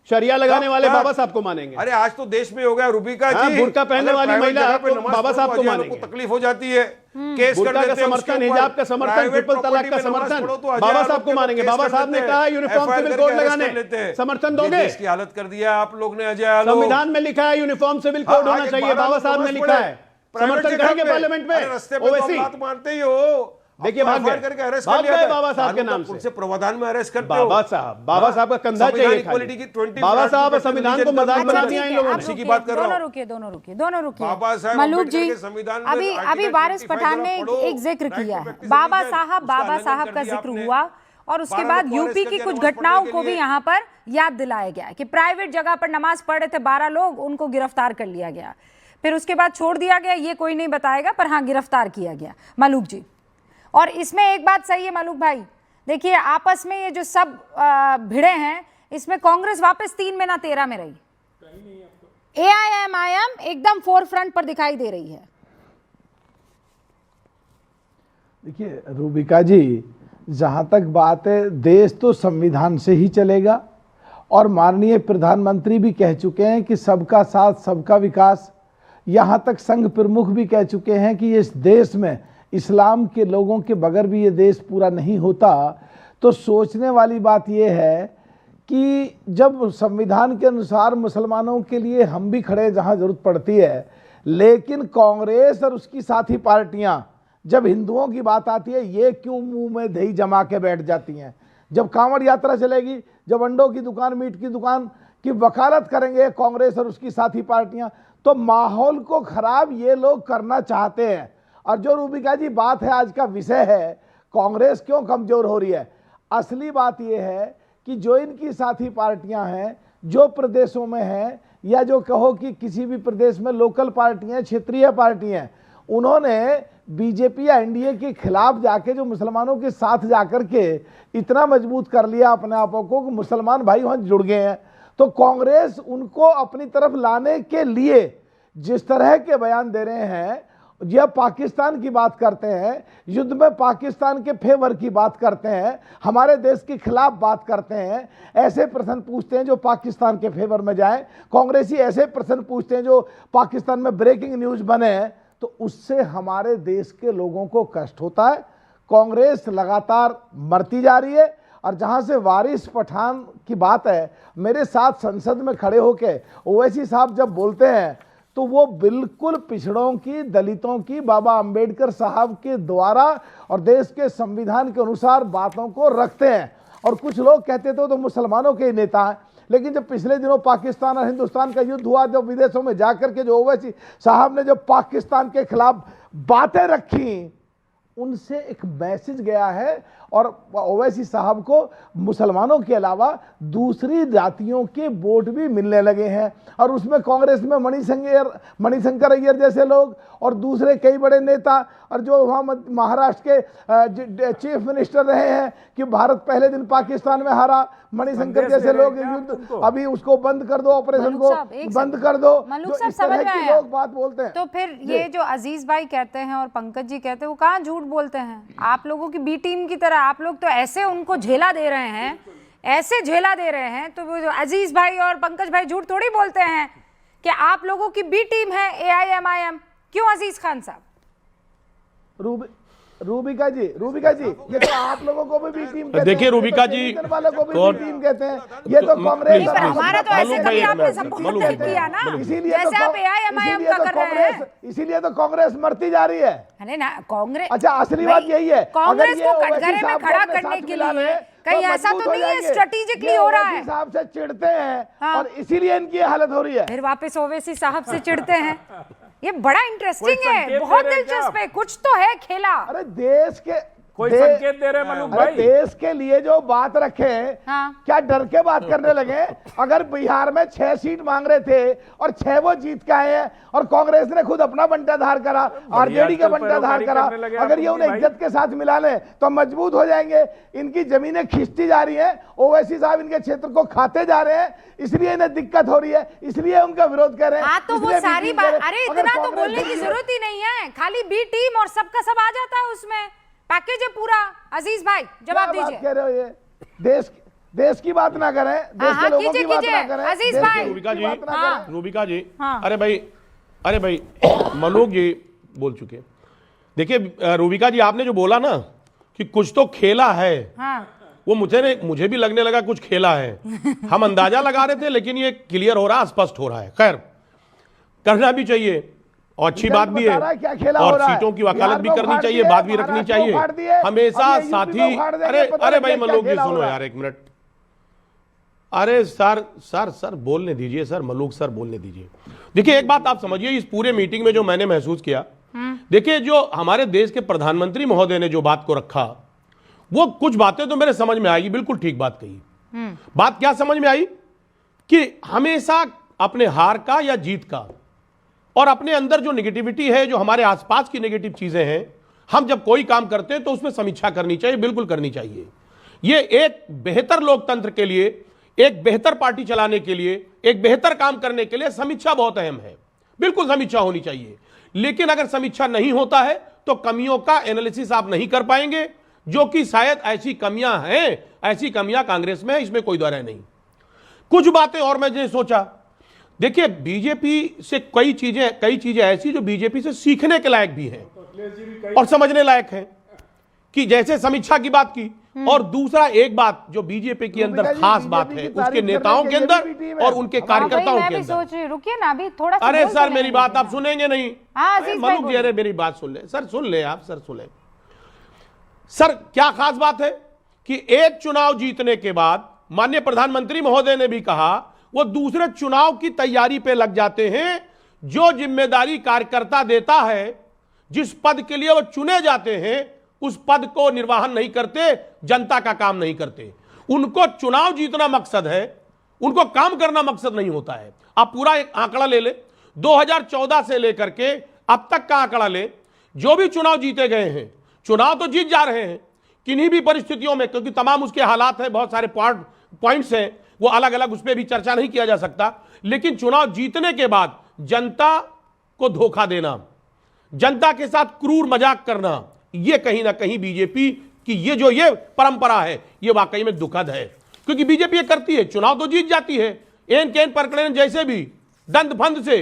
शरिया लगाने वाले बाबा साहब को मानेंगे।
अरे आज तो देश में हो गया रूबिका जी,
बुर्का पहनने वाली महिला बाबा साहब को मानेंगे।
तकलीफ हो जाती है, केस
बुर्का का समर्थन, हिजाब का समर्थन, ट्रिपल तलाक का समर्थन बाबा साहब को मानेंगे। बाबा साहब ने कहा यूनिफॉर्म सिविल कोड लगाने, समर्थन दोगे?
इसकी हालत कर दिया आप लोग ने अजय आलोक।
संविधान में लिखा है यूनिफॉर्म सिविल कोड होना चाहिए, बाबा साहब ने लिखा है, समर्थन करेंगे पार्लियामेंट में।
रस्ते पे तो बात मानते ही हो,
देखिए भाग गए बाबा साहब के नाम से,
प्रावधान में अरेस्ट करते
हो। बाबा साहब का कंधा चाहिए खाली। बाबा साहब संविधान को मजाक बना दिया इन लोगों ने।
की बात कर रहा हूं।
दोनों रुकिए। मलूक जी, अभी वारिस पठान ने एक जिक्र किया है, बाबा साहब का जिक्र हुआ, और उसके बाद यूपी की कुछ घटनाओं को भी यहाँ पर याद दिलाया गया कि प्राइवेट जगह पर नमाज पढ़ रहे थे 12 लोग, उनको गिरफ्तार कर लिया गया, फिर उसके बाद छोड़ दिया गया, ये कोई नहीं बताएगा, पर हाँ गिरफ्तार किया गया। मलूक जी, और इसमें एक बात सही है मलूक भाई, देखिए आपस में ये जो सब भिड़े हैं, इसमें कांग्रेस वापस 3 में ना 13 में रही। AIMIM एकदम फोर फ्रंट पर दिखाई दे रही है।
देखिए रूबिका जी, जहाँ तक बात है, देश तो संविधान से ही चलेगा और माननीय प्रधानमंत्री भी कह चुके हैं कि सबका साथ सबका विकास। यहाँ तक संघ प्रमुख भी कह चुके हैं कि इस देश में इस्लाम के लोगों के बगैर भी ये देश पूरा नहीं होता। तो सोचने वाली बात ये है कि जब संविधान के अनुसार मुसलमानों के लिए हम भी खड़े जहाँ जरूरत पड़ती है, लेकिन कांग्रेस और उसकी साथी पार्टियां जब हिंदुओं की बात आती है ये क्यों मुंह में दही जमा के बैठ जाती हैं। जब कांवड़ यात्रा चलेगी, जब अंडों की दुकान, मीट की दुकान की वकालत करेंगे कांग्रेस और उसकी साथी पार्टियां, तो माहौल को खराब ये लोग करना चाहते हैं। और जो रूबिका जी बात है, आज का विषय है कांग्रेस क्यों कमजोर हो रही है, असली बात यह है कि जो इनकी साथी पार्टियां हैं, जो प्रदेशों में हैं, या जो कहो कि किसी भी प्रदेश में लोकल पार्टियां, क्षेत्रीय पार्टियां, उन्होंने बीजेपी या एनडीए के खिलाफ जाके जो मुसलमानों के साथ जाकर के इतना मजबूत कर लिया अपने आपों को कि मुसलमान भाई वहां जुड़ गए हैं। तो कांग्रेस उनको अपनी तरफ लाने के लिए जिस तरह के बयान दे रहे हैं, यह पाकिस्तान की बात करते हैं, युद्ध में पाकिस्तान के फेवर की बात करते हैं, हमारे देश के खिलाफ बात करते हैं, ऐसे प्रश्न पूछते हैं जो पाकिस्तान के फेवर में जाएं, कांग्रेसी ऐसे प्रश्न पूछते हैं जो पाकिस्तान में ब्रेकिंग न्यूज बने, तो उससे हमारे देश के लोगों को कष्ट होता है। कांग्रेस लगातार मरती जा रही है। और जहां से वारिस पठान की बात है, मेरे साथ संसद में खड़े होके ओवैसी साहब जब बोलते हैं तो वो बिल्कुल पिछड़ों की, दलितों की, बाबा अंबेडकर साहब के द्वारा और देश के संविधान के अनुसार बातों को रखते हैं। और कुछ लोग कहते थे तो मुसलमानों के नेता हैं, लेकिन जब पिछले दिनों पाकिस्तान और हिंदुस्तान का युद्ध हुआ, जब विदेशों में जाकर के जो ओवैसी साहब ने जो पाकिस्तान के खिलाफ बातें रखी, उनसे एक मैसेज गया है। और ओवैसी साहब को मुसलमानों के अलावा दूसरी जातियों के वोट भी मिलने लगे हैं। और उसमें कांग्रेस में मणिशंकर अय्यर जैसे लोग और दूसरे कई बड़े नेता, और जो वहाँ महाराष्ट्र के चीफ मिनिस्टर रहे हैं कि भारत पहले दिन पाकिस्तान में हारा, मणिशंकर जैसे लोग युद्ध अभी उसको बंद कर दो, ऑपरेशन को बंद कर दो, जो इस तरह के लोग बात बोलते हैं।
तो फिर ये जो अजीज भाई कहते हैं और पंकज जी कहते हैं, वो कहाँ झूठ बोलते हैं? आप लोगों की बी टीम की तरह आप लोग तो ऐसे उनको झेला दे रहे हैं, ऐसे झेला दे रहे हैं। तो वो जो अजीज भाई और पंकज भाई झूठ थोड़ी बोलते हैं कि आप लोगों की बी टीम है AIMIM। क्यों अजीज खान साहब?
रूबिका जी, ये तो आप लोगों को भी टीम कहते हैं।
देखिए रूबिका जी,
वालों को भी टीम कहते हैं। ये तो कांग्रेस,
हमारा तो ऐसे कभी आपने सपोर्ट नहीं किया ना, जैसे आप AIMIM का कर रहे हैं।
इसीलिए तो कांग्रेस मरती जा रही है।
अरे ना कांग्रेस,
अच्छा असली बात यही है,
कांग्रेस को कटघरे में खड़ा करने के लिए कहीं ऐसा तो नहीं है स्ट्रेटेजिकली हो रहा है।
साहब से चिढ़ते हैं और इसीलिए इनकी हालत हो रही है।
फिर वापस ओवैसी साहब से चिढ़ते हैं। ये बड़ा इंटरेस्टिंग है, बहुत दिलचस्प है, कुछ तो है खेला।
अरे देश के
कोई संकेत दे रहे हैं मलूक भाई?
देश के लिए जो बात रखे, क्या डर के बात करने लगे? अगर बिहार में 6 सीट मांग रहे थे और 6 वो जीत के आए हैं और कांग्रेस ने खुद अपना बंटाधार करा, आरजेडी का बंटाधार करा, अगर ये उन्हें इज्जत के साथ मिला ले तो मजबूत हो जाएंगे। इनकी जमीनें खिंचती जा रही हैं, ओवैसी साहब इनके क्षेत्र को खाते जा रहे हैं, इसलिए इन्हें दिक्कत हो रही है, इसलिए उनका विरोध कर रहे हैं।
तो वो सारी बात, अरे इतना तो बोलने की जरूरत ही नहीं है, खाली बी टीम और सबका सब आ जाता है, उसमें पैकेज है पूरा। अजीज भाई जवाब दीजिए।
कह रहे हो ये देश की बात ना करें, देश के लोगों की बात ना करें।
अजीज भाई,
रूबिका जी, अरे भाई मलूक जी बोल चुके। देखिए रूबिका जी, आपने जो बोला ना कि कुछ तो खेला है, वो मुझे भी लगने लगा कुछ खेला है। हम अंदाजा लगा रहे थे, लेकिन ये क्लियर हो रहा, स्पष्ट हो रहा है। खैर, करना भी चाहिए और अच्छी बात भी है, और सीटों की वकालत भी करनी चाहिए, बात भी रखनी चाहिए हमेशा साथी। अरे भाई मलूक जी सुनो यार, एक मिनट। अरे सर बोलने दीजिए, सर मलूक सर बोलने दीजिए। देखिए एक बात आप समझिए, इस पूरे मीटिंग में जो मैंने महसूस किया, देखिए जो हमारे देश के प्रधानमंत्री महोदय ने जो बात को रखा, वो कुछ बातें तो मेरे समझ में आई, बिल्कुल ठीक बात कही। बात क्या समझ में आई कि हमेशा अपने हार का या जीत का और अपने अंदर जो नेगेटिविटी है, जो हमारे आसपास की नेगेटिव चीजें हैं, हम जब कोई काम करते हैं तो उसमें समीक्षा करनी चाहिए, बिल्कुल करनी चाहिए। ये एक बेहतर लोकतंत्र के लिए, एक बेहतर पार्टी चलाने के लिए,
एक बेहतर काम करने के लिए समीक्षा बहुत अहम है, बिल्कुल समीक्षा होनी चाहिए। लेकिन अगर समीक्षा नहीं होता है तो कमियों का एनालिसिस आप नहीं कर पाएंगे, जो कि शायद ऐसी कमियां हैं, ऐसी कमियां कांग्रेस में है, इसमें कोई दो राय नहीं। कुछ बातें और मैंने सोचा, देखिए बीजेपी से कई चीजें ऐसी जो बीजेपी से सीखने के लायक भी हैं और समझने लायक हैं, कि जैसे समीक्षा की बात की, और दूसरा एक बात जो बीजेपी के अंदर खास बात है उसके नेताओं के अंदर और उनके कार्यकर्ताओं के अंदर।
रुकिए ना, अभी थोड़ा सा
अरे
बोल
सर
तो
मेरी
लेने
बात
दीजिए।
आप सुनेंगे नहीं?
हाँ, अजीज भाई
मलूक जी, अरे मेरी बात सुन ले सर, सुन ले आप सर, सुन ले सर। क्या खास बात है कि एक चुनाव जीतने के बाद माननीय प्रधानमंत्री महोदय ने भी कहा वो दूसरे चुनाव की तैयारी पे लग जाते हैं। जो जिम्मेदारी कार्यकर्ता देता है, जिस पद के लिए वो चुने जाते हैं, उस पद को निर्वहन नहीं करते, जनता का काम नहीं करते। उनको चुनाव जीतना मकसद है, उनको काम करना मकसद नहीं होता है। आप पूरा एक आंकड़ा ले ले, 2014 से लेकर के अब तक का आंकड़ा ले, जो भी चुनाव जीते गए हैं, चुनाव तो जीत जा रहे हैं किन्हीं भी परिस्थितियों में, क्योंकि तमाम उसके हालात हैं, बहुत सारे पॉइंट्स हैं, वो अलग अलग, उस पर भी चर्चा नहीं किया जा सकता। लेकिन चुनाव जीतने के बाद जनता को धोखा देना, जनता के साथ क्रूर मजाक करना, ये कहीं ना कहीं बीजेपी की ये परंपरा है, ये वाकई में दुखद है। क्योंकि बीजेपी ये करती है, चुनाव तो जीत जाती है एन केन परकड़ेन जैसे भी दंड फंद से,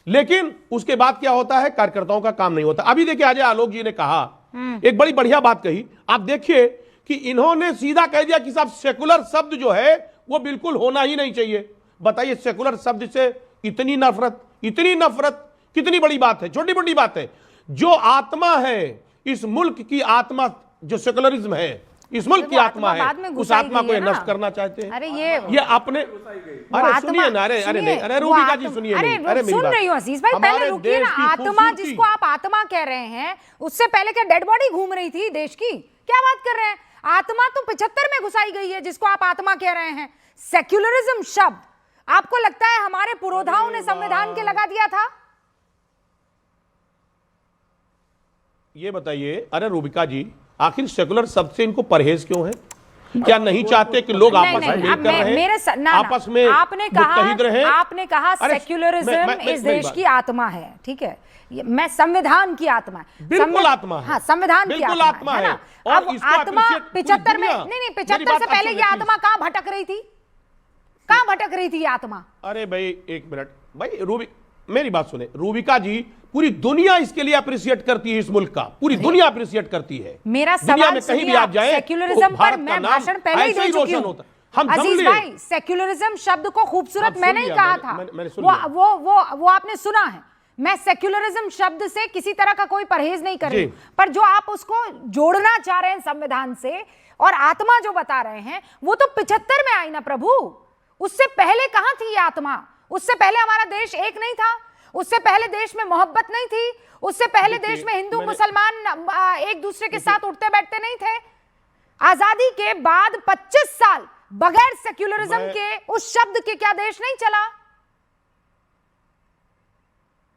लेकिन उसके बाद क्या होता है, कार्यकर्ताओं का काम नहीं होता। अभी देखिए अजय आलोक जी ने कहा एक बड़ी बढ़िया बात कही, आप देखिए कि इन्होंने सीधा कह दिया कि साहब सेकुलर शब्द जो है वो बिल्कुल होना ही नहीं चाहिए। बताइए सेकुलर शब्द से इतनी नफरत, कितनी बड़ी बात है, छोटी मोटी बात है। जो आत्मा है इस मुल्क की, आत्मा जो सेकुलरिज्म है इस मुल्क की आत्मा है, उस आत्मा को नष्ट करना चाहते हैं।
अरे ये
अपने, अरे सुनिए ना, अरे रूबिका जी सुनिए,
अरे सुन रही हूँ अजीज भाई, पहले रुकिए ना। आत्मा जिसको आप आत्मा कह रहे हैं, उससे पहले क्या डेड बॉडी घूम रही थी देश की? क्या बात कर रहे हैं? आत्मा तो 75 में घुसाई गई है, जिसको आप आत्मा कह रहे हैं। सेक्युलरिज्म शब्द आपको लगता है हमारे पुरोधाओं ने संविधान के लगा दिया था?
ये बताइए, अरे रूबिका जी, आखिर सेकुलर शब्द से इनको परहेज क्यों है? क्या नहीं चाहते कि लोग आपस में मिलकर रहें, आपस में मुत्तहिद रहें?
आपने कहा सेक्युलरिज्म इस देश की आत्मा है, ठीक है, मैं संविधान की आत्मा है,
बिल्कुल आत्मा है,
हाँ संविधान की आत्मा है ना। अब आत्मा 75 में नहीं 75 से पहले ये आत्मा कहां भटक रही थी? कहां भटक रही थी आत्मा?
अरे भाई एक मिनट भाई, मेरी बात सुने, रूबिका जी, पूरी दुनिया इसके लिए अप्रिशिएट करती है, इस मुल्क का पूरी दुनिया अप्रिशिएट करती है।
मेरा सवाल कहीं भी आप जाए, सेक्युलरिज्म पर मैं भाषण पहले ही दे चुकी हूं। अजीज भाई, सेक्युलरिज्म शब्द को खूबसूरत मैंने ही कहा था, वो आपने सुना है। मैं सेक्युलरिज्म शब्द से किसी तरह का कोई परहेज नहीं कर रही, पर जो आप उसको जोड़ना चाह रहे हैं संविधान से, और आत्मा जो बता रहे हैं, वो तो 75 में आई ना प्रभु। उससे पहले कहां थी ये आत्मा? उससे पहले हमारा देश एक नहीं था, उससे पहले देश में मोहब्बत नहीं थी, उससे पहले देश में हिंदू मुसलमान एक दूसरे के साथ उठते बैठते नहीं थे। आजादी के बाद 25 साल बगैर सेक्युलरिज्म के, उस शब्द के, क्या देश नहीं चला?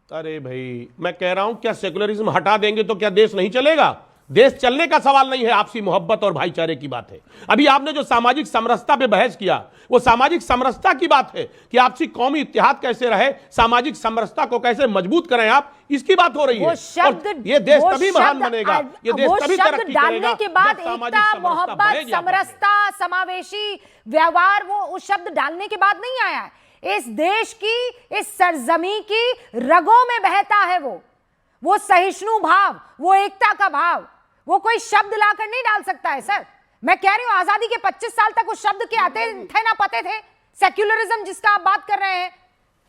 अरे भाई, मैं कह रहा हूं क्या सेक्युलरिज्म हटा देंगे तो क्या देश नहीं चलेगा? देश चलने का सवाल नहीं है, आपसी मोहब्बत और भाईचारे की बात है। अभी आपने जो सामाजिक समरसता पे बहस किया, वो सामाजिक समरसता की बात है कि आपसी कौमी इत्तेहाद कैसे रहे, सामाजिक समरसता को कैसे मजबूत करें, आप इसकी बात हो रही है। और ये देश तभी महान बनेगा, ये देश तभी तरक्की करेगा
के बाद एकता, मोहब्बत, समरसता, समावेशी व्यवहार, वो उस शब्द डालने के बाद नहीं आया है। इस देश की, इस सरजमी की रगों में बहता है वो सहिष्णु भाव, वो एकता का भाव, वो कोई शब्द लाकर नहीं डाल सकता है सर। मैं कह रही हूं आजादी के 25 साल तक उस शब्द के आते थे ना पते थे। सेक्युलरिज्म जिसका आप बात कर रहे हैं,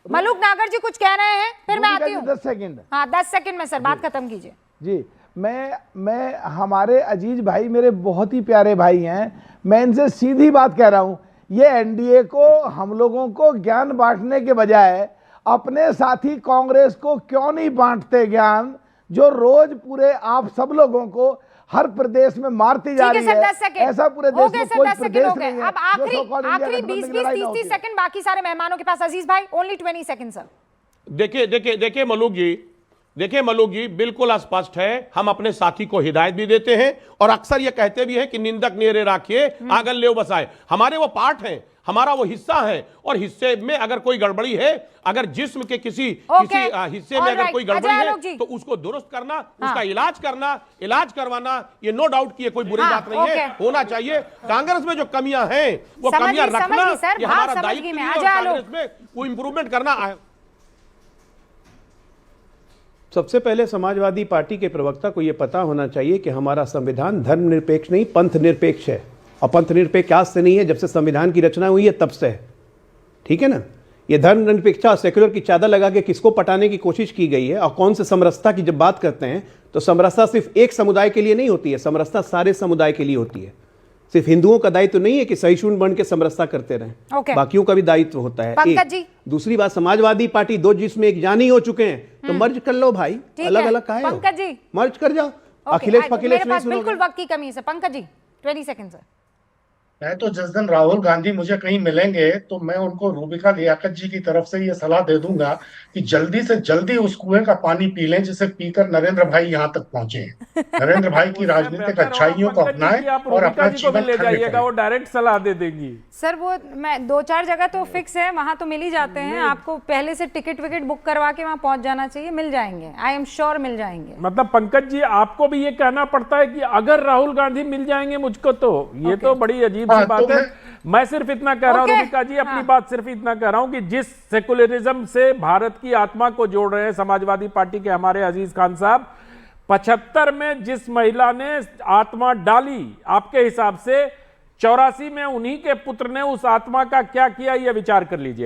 मलूक नागर जी कुछ कह रहे हैं, फिर मैं आती हूं।
10 सेकंड,
हाँ 10 सेकंड में सर बात खत्म कीजिए
जी। मैं हमारे अजीज भाई मेरे बहुत ही प्यारे भाई हैं, मैं इनसे सीधी बात कह रहा हूं। ये एनडीए को, हम लोगों को ज्ञान बांटने के बजाय अपने साथी कांग्रेस को क्यों नहीं बांटते ज्ञान, जो रोज पूरे आप सब लोगों को हर प्रदेश में मारती जा रही है। ऐसा पूरे देश में कोई प्रदेश नहीं है।
अब आखिरी 20-30 सेकंड बाकी सारे मेहमानों के पास। अजीज भाई ओनली 20 सेकंड सर।
देखिए मलूक जी, बिल्कुल स्पष्ट है, हम अपने साथी को हिदायत भी देते हैं और अक्सर ये कहते भी हैं कि निंदक नेरे राखिए आगल ले बसाए। हमारे वो पार्ट हैं, हमारा वो हिस्सा है, और हिस्से में अगर कोई गड़बड़ी है, अगर जिस्म के किसी हिस्से में अगर कोई गड़बड़ी है तो उसको दुरुस्त करना, उसका इलाज करना, इलाज करवाना, ये नो डाउट की कोई बुरी बात नहीं है, होना चाहिए। कांग्रेस में जो कमियां हैं वो कमियां रखना ये हमारा दायित्व है, और कांग्रेस में वो इंप्रूवमेंट करना है। सबसे पहले समाजवादी पार्टी के प्रवक्ता को यह पता होना चाहिए कि हमारा संविधान धर्मनिरपेक्ष नहीं, पंथ निरपेक्ष है। और पंथ निरपेक्ष आज से नहीं है, जब से संविधान की रचना हुई है तब से है, ठीक है ना। ये धर्मनिरपेक्षता सेक्युलर की चादर लगा के किसको पटाने की कोशिश की गई है। और कौन से समरसता की जब बात करते हैं तो समरसता सिर्फ एक समुदाय के लिए नहीं होती है, समरसता सारे समुदाय के लिए होती है। सिर्फ हिंदुओं का दायित्व नहीं है कि सहिष्णु बन के समरसता करते रहें, बाकियों का भी दायित्व होता है। एक दूसरी बात, समाजवादी पार्टी दो जिसमें एक जानी हो चुके हैं तो मर्ज कर लो भाई, अलग अलग काहे हो?
पंकज जी
मर्ज कर जाओ। अखिलेश
बिल्कुल वक्त की कमी है। Pankaj ji 20 second sir.
मैं तो जिस दिन राहुल गांधी मुझे कहीं मिलेंगे तो मैं उनको रूबिका लियाकत जी की तरफ से ये सलाह दे दूंगा कि जल्दी से जल्दी उस कुएं का पानी पी लें जिसे पीकर नरेंद्र भाई यहाँ तक पहुंचे। नरेंद्र भाई की राजनीतिक अच्छाइयों को अपनाएं और अपना जीवन
ले जाइएगा, वो डायरेक्ट सलाह दे देंगी।
सर वो मैं 2-4 जगह तो फिक्स है, वहां तो मिल ही जाते हैं। आपको पहले से टिकट विकेट बुक करवा के वहां पहुंच जाना चाहिए, मिल जाएंगे, आई एम श्योर मिल जाएंगे।
मतलब पंकज जी आपको भी ये कहना पड़ता है कि अगर राहुल गांधी मिल जाएंगे मुझको तो ये तो बड़ी अजीब सी बात है। मैं सिर्फ इतना कह रहा हूं रूबिका जी, अपनी बात सिर्फ इतना कह रहा हूं कि जिस सेकुलरिज्म से भारत की आत्मा को जोड़ रहे हैं समाजवादी पार्टी के हमारे अजीज खान साहब, 75 में जिस महिला ने आत्मा डाली, आपके हिसाब से 84 में उन्हीं के पुत्र ने उस आत्मा का क्या किया, यह विचार कर लीजिए।